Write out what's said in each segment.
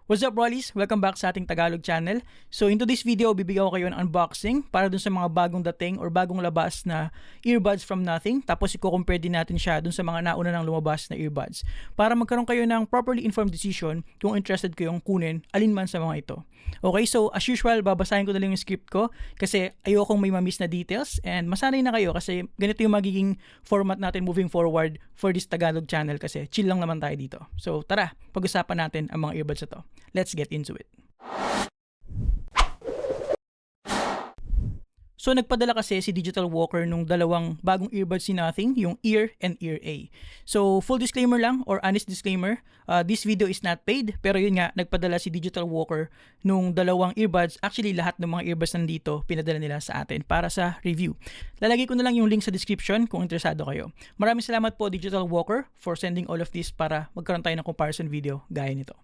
What's up, Rollies? Welcome back sa ating Tagalog channel. So into this video, bibigyan ko kayo ng unboxing para dun sa mga bagong dating or bagong labas na earbuds from Nothing. Tapos i-compare din natin siya dun sa mga nauna nang lumabas na earbuds para magkaroon kayo ng properly informed decision kung interested kayong kunin alinman sa mga ito. Okay, so as usual, babasahin ko na lang yung script ko kasi ayokong may mamiss na details and masanay na kayo kasi ganito yung magiging format natin moving forward for this Tagalog channel kasi chill lang naman tayo dito. So tara, pag-usapan natin ang mga earbuds na to. Let's get into it. So nagpadala kasi si Digital Walker nung dalawang bagong earbuds ni Nothing, yung Ear and Ear A. So full disclaimer lang or honest disclaimer, this video is not paid pero yun nga, nagpadala si Digital Walker nung dalawang earbuds. Actually lahat ng mga earbuds nandito pinadala nila sa atin para sa review. Lalagay ko na lang yung link sa description kung interesado kayo. Maraming salamat po Digital Walker for sending all of this para magkaroon tayo ng comparison video gaya nito.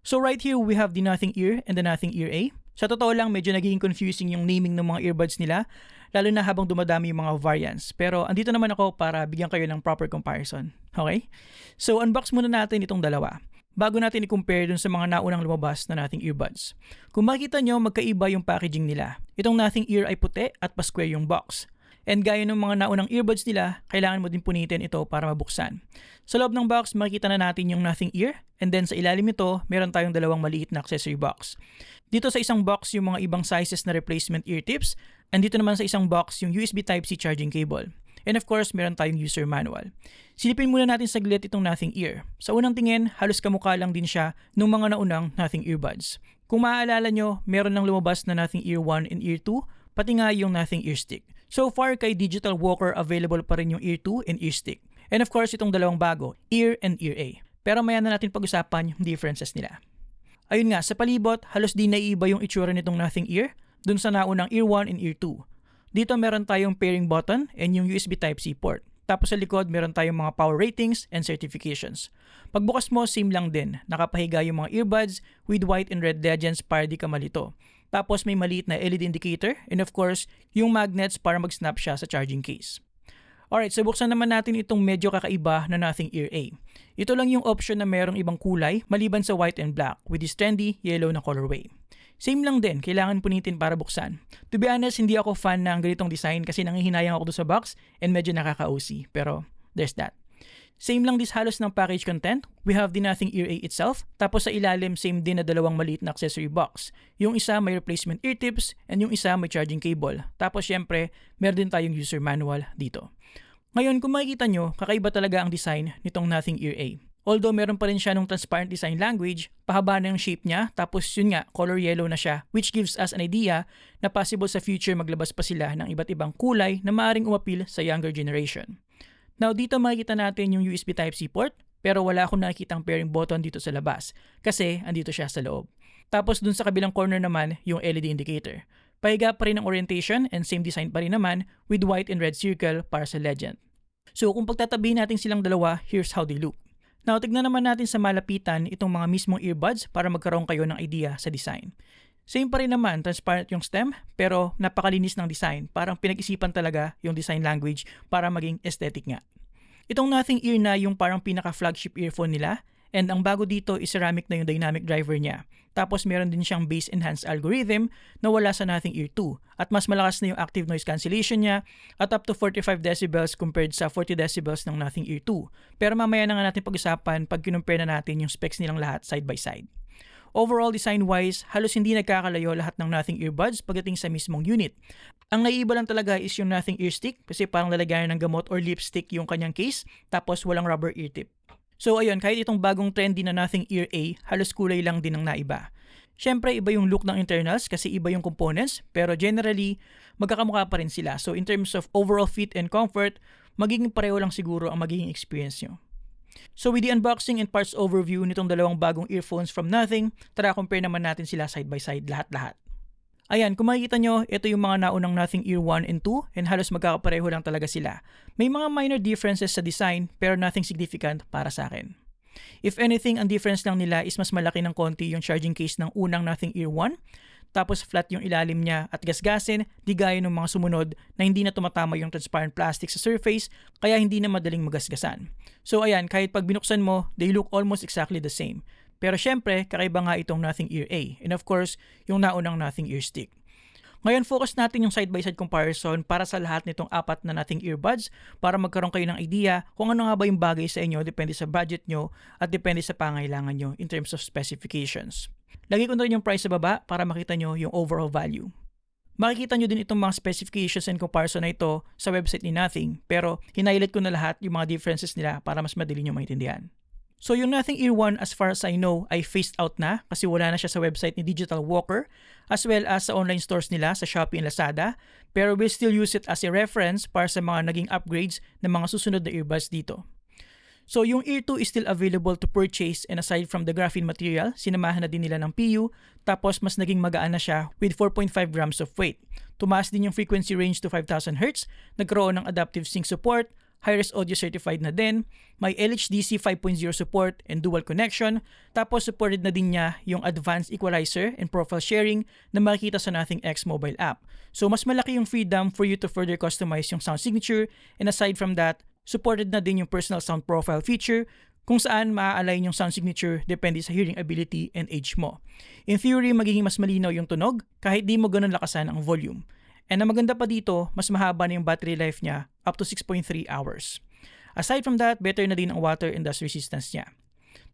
So right here, we have the Nothing Ear and the Nothing Ear A. Sa totoo lang, medyo naging confusing yung naming ng mga earbuds nila, lalo na habang dumadami yung mga variants. Pero andito naman ako para bigyan kayo ng proper comparison. Okay? So unbox muna natin itong dalawa bago natin i-compare dun sa mga naunang lumabas na Nothing earbuds. Kung makikita nyo, magkaiba yung packaging nila. Itong Nothing Ear ay puti at pa-square yung box. And gaya ng mga naunang earbuds nila, kailangan mo din punitin ito para mabuksan. Sa loob ng box, makikita na natin yung Nothing Ear, and then sa ilalim nito, meron tayong dalawang maliit na accessory box. Dito sa isang box yung mga ibang sizes na replacement ear tips, and dito naman sa isang box yung USB Type-C charging cable. And of course, meron tayong user manual. Silipin muna natin saglit itong Nothing Ear. Sa unang tingin, halos kamukha lang din siya ng mga naunang Nothing earbuds. Kung maaalala nyo, meron nang lumabas na Nothing Ear 1 and Ear 2, pati nga yung Nothing Ear Stick. So far kay Digital Walker, available pa rin yung Ear 2 and Ear Stick. And of course, itong dalawang bago, Ear and Ear A. Pero maya na natin pag-usapan yung differences nila. Ayun nga, sa palibot, halos di naiiba yung itsura nitong Nothing Ear dun sa naunang Ear 1 and Ear 2. Dito meron tayong pairing button and yung USB Type-C port. Tapos sa likod, meron tayong mga power ratings and certifications. Pagbukas mo, same lang din. Nakapahiga yung mga earbuds with white and red legends para di ka malito. Tapos may maliit na LED indicator and of course, yung magnets para mag-snap siya sa charging case. Alright, so buksan naman natin itong medyo kakaiba na Nothing Ear A. Ito lang yung option na merong ibang kulay maliban sa white and black with this trendy yellow na colorway. Same lang din, kailangan punitin para buksan. To be honest, hindi ako fan ng ganitong design kasi nangihinayang ako doon sa box and medyo nakaka-OC. Pero there's that. Same lang this halos ng package content. We have the Nothing Ear A itself. Tapos sa ilalim, same din na dalawang maliit na accessory box. Yung isa may replacement ear tips and yung isa may charging cable. Tapos syempre, meron din tayong user manual dito. Ngayon, kung makikita nyo, kakaiba talaga ang design nitong Nothing Ear A. Although meron pa rin siya ng transparent design language, pahaba na yung shape niya, tapos yun nga, color yellow na siya, which gives us an idea na possible sa future maglabas pa sila ng iba't ibang kulay na maaaring umapil sa younger generation. Now dito makikita natin yung USB Type-C port, pero wala akong nakikitang pairing button dito sa labas kasi andito siya sa loob. Tapos dun sa kabilang corner naman yung LED indicator. Pahiga pa rin ang orientation and same design pa rin naman with white and red circle para sa legend. So kung pagtatabihin natin silang dalawa, here's how they look. Now tignan naman natin sa malapitan itong mga mismong earbuds para magkaroon kayo ng idea sa design. Same pa rin naman, transparent yung stem, pero napakalinis ng design. Parang pinag-isipan talaga yung design language para maging aesthetic nga. Itong Nothing Ear na yung parang pinaka-flagship earphone nila, and ang bago dito is ceramic na yung dynamic driver niya. Tapos meron din siyang bass-enhanced algorithm na wala sa Nothing Ear 2. At mas malakas na yung active noise cancellation niya at up to 45 decibels compared sa 40 decibels ng Nothing Ear 2. Pero mamaya na nga natin pag-usapan pag kinumpare na natin yung specs nilang lahat side by side. Overall design-wise, halos hindi nagkakalayo lahat ng Nothing earbuds pagdating sa mismong unit. Ang naiiba lang talaga is yung Nothing Ear Stick kasi parang lalagayan ng gamot or lipstick yung kanyang case tapos walang rubber ear tip. So ayun, kahit itong bagong trendy na Nothing Ear A, halos kulay lang din ang naiba. Siyempre, iba yung look ng internals kasi iba yung components pero generally, magkakamukha pa rin sila. So in terms of overall fit and comfort, magiging pareho lang siguro ang magiging experience nyo. So with the unboxing and parts overview nitong dalawang bagong earphones from Nothing, tara compare naman natin sila side by side lahat-lahat. Ayan, kung makikita nyo, ito yung mga naunang Nothing Ear 1 and 2 and halos magkakapareho lang talaga sila. May mga minor differences sa design pero nothing significant para sa akin. If anything, ang difference lang nila is mas malaki ng konti yung charging case ng unang Nothing Ear 1. Tapos flat yung ilalim niya at gasgasin, di gaya ng mga sumunod na hindi na tumatama yung transparent plastic sa surface kaya hindi na madaling magasgasan. So ayan, kahit pag binuksan mo, they look almost exactly the same. Pero syempre, kakaiba nga itong Nothing Ear A. And of course, yung naunang Nothing Ear Stick. Ngayon, focus natin yung side-by-side comparison para sa lahat nitong apat na Nothing earbuds para magkaroon kayo ng idea kung ano nga ba yung bagay sa inyo depende sa budget nyo at depende sa pangailangan nyo in terms of specifications. Lagay ko na rin yung price sa baba para makita nyo yung overall value. Makikita nyo din itong mga specifications and comparison na ito sa website ni Nothing, pero hinighlight ko na lahat yung mga differences nila para mas madali nyo maintindihan. So yung Nothing Ear 1 as far as I know ay phased out na kasi wala na siya sa website ni Digital Walker as well as sa online stores nila sa Shopee and Lazada, pero we'll still use it as a reference para sa mga naging upgrades ng mga susunod na earbuds dito. So yung Ear 2 is still available to purchase, and aside from the graphene material, sinamahan na din nila ng PU, tapos mas naging magaan na siya with 4.5 grams of weight. Tumaas din yung frequency range to 5,000 Hz, nagkaroon ng adaptive sync support, high-res audio certified na din, may LHDC 5.0 support and dual connection, tapos supported na din niya yung advanced equalizer and profile sharing na makikita sa Nothing X mobile app. So mas malaki yung freedom for you to further customize yung sound signature, and aside from that, supported na din yung personal sound profile feature kung saan maa-align yung sound signature depende sa hearing ability and age mo. In theory, magiging mas malinaw yung tunog kahit di mo ganun lakasan ang volume. And ang maganda pa dito, mas mahaba na yung battery life niya, up to 6.3 hours. Aside from that, better na din ang water and dust resistance niya.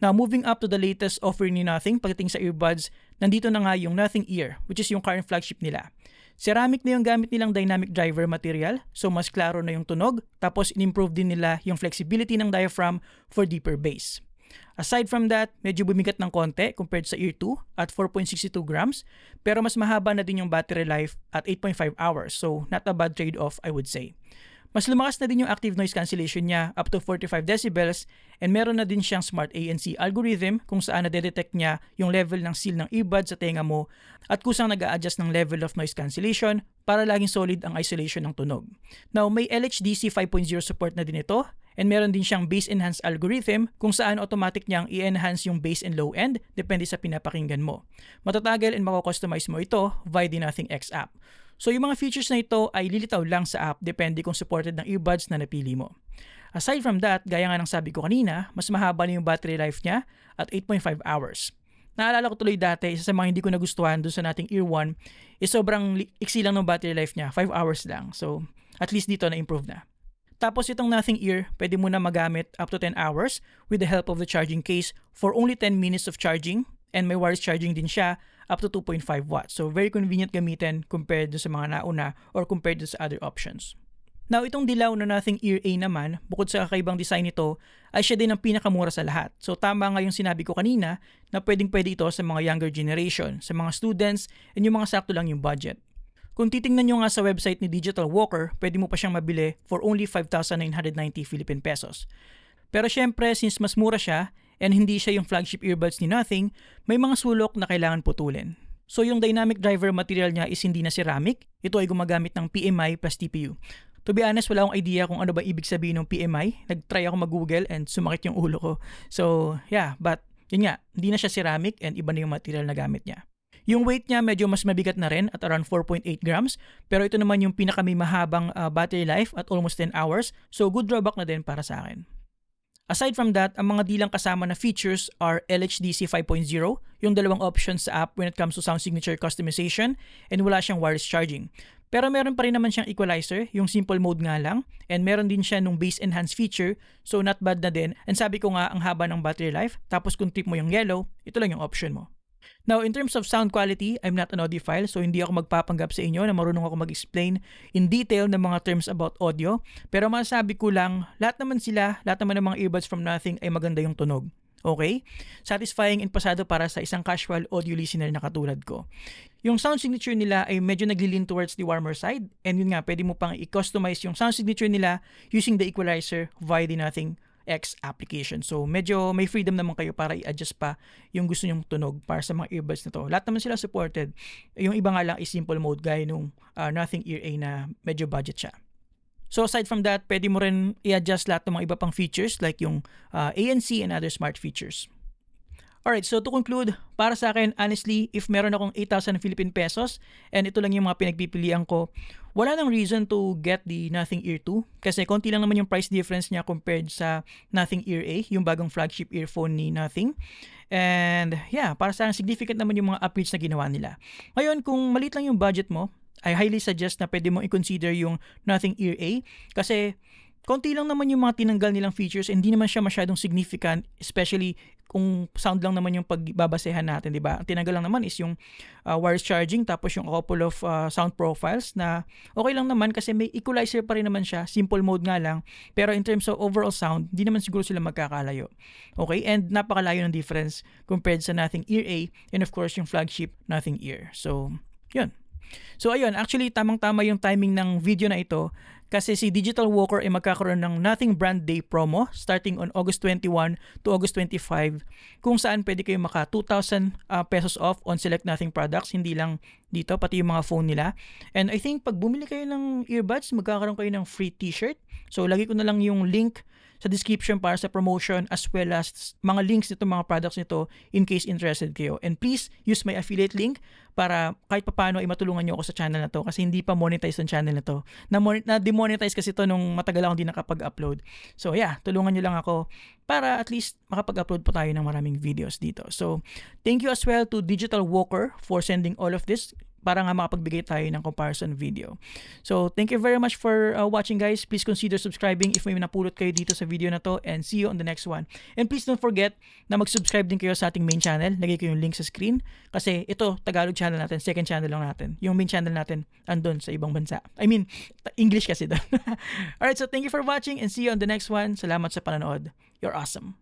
Now, moving up to the latest offer ni Nothing pagdating sa earbuds, nandito na nga yung Nothing Ear, which is yung current flagship nila. Ceramic na yung gamit nilang dynamic driver material, so mas klaro na yung tunog, tapos in-improve din nila yung flexibility ng diaphragm for deeper bass. Aside from that, medyo bumigat ng konti compared sa Ear 2 at 4.62 grams, pero mas mahaba na din yung battery life at 8.5 hours, so not a bad trade-off I would say. Mas lumakas na din yung active noise cancellation niya up to 45 decibels, and meron na din siyang smart ANC algorithm kung saan na-detect niya yung level ng seal ng earbud sa tenga mo at kusang nag-a-adjust ng level of noise cancellation para laging solid ang isolation ng tunog. Now, may LHDC 5.0 support na din ito, and meron din siyang bass enhance algorithm kung saan automatic niyang i-enhance yung bass and low end depende sa pinapakinggan mo. Matatagal and mako-customize mo ito via the Nothing X app. So yung mga features na ito ay lilitaw lang sa app depende kung supported ng earbuds na napili mo. Aside from that, gaya nga ng sabi ko kanina, mas mahaba na yung battery life niya at 8.5 hours. Naalala ko tuloy dati, isa sa mga hindi ko nagustuhan doon sa Nothing Ear 1 is sobrang iksi lang ng battery life niya, 5 hours lang. So at least dito na-improve na. Tapos itong Nothing Ear, pwede mo na magamit up to 10 hours with the help of the charging case for only 10 minutes of charging, and may wireless charging din siya up to 2.5 watts. So very convenient gamitin compared sa mga nauna or compared sa other options. Now itong dilaw na Nothing Ear A naman, bukod sa kakaibang design nito, ay siya din ang pinakamura sa lahat. So tama nga yung sinabi ko kanina na pwedeng-pwede ito sa mga younger generation, sa mga students, and yung mga sakto lang yung budget. Kung titingnan nyo nga sa website ni Digital Walker, pwede mo pa siyang mabili for only 5,990 Philippine pesos. Pero syempre, since mas mura siya and hindi siya yung flagship earbuds ni Nothing, may mga sulok na kailangan putulin. So yung dynamic driver material niya is hindi na ceramic, ito ay gumagamit ng PMI plus TPU. To be honest, wala akong idea kung ano ba ibig sabihin ng PMI. Nag-try ako mag-google and sumakit yung ulo ko. So yeah, but yun nga, hindi na siya ceramic and iba na yung material na gamit niya. Yung weight niya medyo mas mabigat na rin at around 4.8 grams, pero ito naman yung pinakami mahabang battery life at almost 10 hours, so good drawback na din para sa akin. Aside from that, ang mga dilang kasama na features are LHDC 5.0, yung dalawang options sa app when it comes to sound signature customization, and wala siyang wireless charging. Pero meron pa rin naman siyang equalizer, yung simple mode nga lang, and meron din siya nung bass enhance feature, so not bad na din. And sabi ko nga, ang haba ng battery life, tapos kung trip mo yung yellow, ito lang yung option mo. Now, in terms of sound quality, I'm not an audiophile, so hindi ako magpapanggap sa inyo na marunong ako mag-explain in detail ng mga terms about audio. Pero masasabi ko lang, lahat naman ng mga earbuds from Nothing ay maganda yung tunog. Okay? Satisfying and pasado para sa isang casual audio listener na katulad ko. Yung sound signature nila ay medyo naglilin towards the warmer side, and yun nga, pwede mo pang i-customize yung sound signature nila using the equalizer via the Nothing X application. So medyo may freedom naman kayo para i-adjust pa yung gusto nyong tunog para sa mga earbuds na to. Lahat naman sila supported. Yung iba nga lang is simple mode gaya nung Nothing Ear A na medyo budget siya. So aside from that, pwede mo rin i-adjust lahat ng mga iba pang features like yung ANC and other smart features. Alright, so to conclude, para sa akin, honestly, if meron akong 8,000 Philippine pesos and ito lang yung mga pinagpipilian ko, wala nang reason to get the Nothing Ear 2 kasi konti lang naman yung price difference niya compared sa Nothing Ear A, yung bagong flagship earphone ni Nothing. And yeah, para sa akin, significant naman yung mga upgrades na ginawa nila. Ngayon, kung maliit lang yung budget mo, I highly suggest na pwede mong i-consider yung Nothing Ear A kasi konti lang naman yung mga tinanggal nilang features, hindi naman siya masyadong significant, especially kung sound lang naman yung pagbabasehan natin, di ba? Ang tinanggal lang naman is yung wireless charging, tapos yung a couple of sound profiles na okay lang naman kasi may equalizer pa rin naman siya, simple mode nga lang, pero in terms of overall sound, hindi naman siguro sila magkakalayo. Okay? And napakalayo ng difference compared sa Nothing Ear A and of course yung flagship Nothing Ear. So, yun. So ayun, actually tamang-tama yung timing ng video na ito kasi si Digital Walker ay magkakaroon ng Nothing Brand Day promo starting on August 21 to August 25 kung saan pwede kayo maka 2,000 pesos off on select Nothing products, hindi lang dito, pati yung mga phone nila. And I think pag bumili kayo ng earbuds, magkakaroon kayo ng free t-shirt. So lagi ko na lang yung link sa description para sa promotion as well as mga links nito, mga products nito in case interested kayo. And please use my affiliate link para kahit papaano ay matulungan nyo ako sa channel na to kasi hindi pa monetize ang channel na to. Na-demonetize kasi to nung matagal akong hindi nakapag-upload. So yeah, tulungan nyo lang ako para at least makapag-upload po tayo ng maraming videos dito. So thank you as well to Digital Walker for sending all of this para nga makapagbigay tayo ng comparison video. So, thank you very much for watching guys. Please consider subscribing if may napulot kayo dito sa video na to and see you on the next one. And please don't forget na mag-subscribe din kayo sa ating main channel. Lagay ko yung link sa screen kasi ito, Tagalog channel natin, second channel lang natin. Yung main channel natin andun sa ibang bansa. I mean, English kasi doon. Alright, so thank you for watching and see you on the next one. Salamat sa panonood. You're awesome.